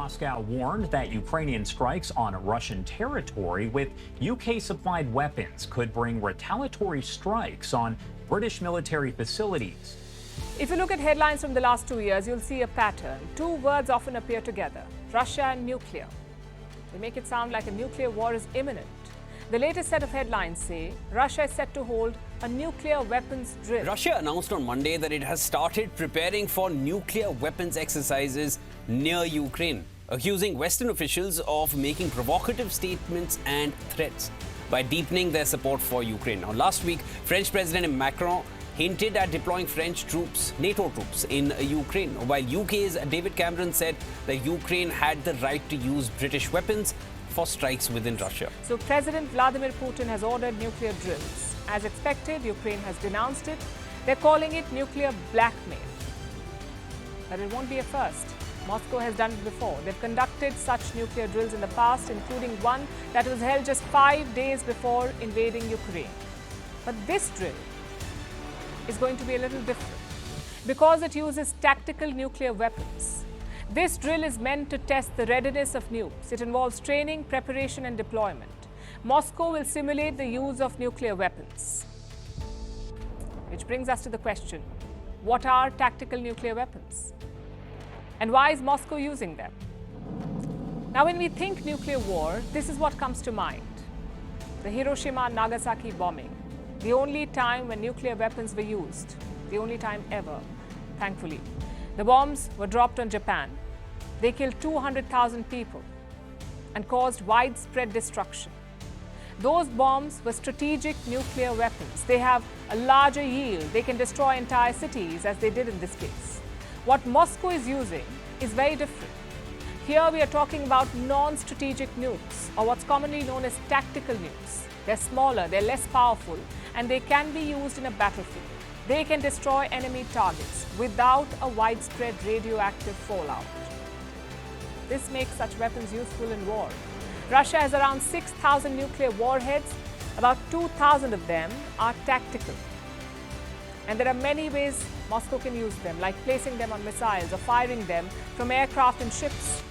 Moscow warned that Ukrainian strikes on Russian territory with UK-supplied weapons could bring retaliatory strikes on British military facilities. If you look at headlines from the last 2 years, you'll see a pattern. Two words often appear together: Russia and nuclear. They make it sound like a nuclear war is imminent. The latest set of headlines say Russia is set to hold a nuclear weapons drill. Russia announced on Monday that it has started preparing for nuclear weapons exercises near Ukraine, accusing Western officials of making provocative statements and threats by deepening their support for Ukraine. Now, last week, French President Macron hinted at deploying French troops, NATO troops, in Ukraine, while UK's David Cameron said that Ukraine had the right to use British weapons for strikes within Russia. So President Vladimir Putin has ordered nuclear drills. As expected, Ukraine has denounced it. They're calling it nuclear blackmail. But it won't be a first. Moscow has done it before. They've conducted such nuclear drills in the past, including one that was held just 5 days before invading Ukraine. But this drill is going to be a little different because it uses tactical nuclear weapons. This drill is meant to test the readiness of nukes. It involves training, preparation, and deployment. Moscow will simulate the use of nuclear weapons. Which brings us to the question, what are tactical nuclear weapons? And why is Moscow using them? Now, when we think nuclear war, this is what comes to mind. The Hiroshima and Nagasaki bombing. The only time when nuclear weapons were used. The only time ever, thankfully. The bombs were dropped on Japan. They killed 200,000 people and caused widespread destruction. Those bombs were strategic nuclear weapons. They have a larger yield. They can destroy entire cities, as they did in this case. What Moscow is using is very different. Here we are talking about non-strategic nukes, or what's commonly known as tactical nukes. They're smaller, they're less powerful, and they can be used in a battlefield. They can destroy enemy targets without a widespread radioactive fallout. This makes such weapons useful in war. Russia has around 6,000 nuclear warheads. About 2,000 of them are tactical. And there are many ways Moscow can use them, like placing them on missiles or firing them from aircraft and ships.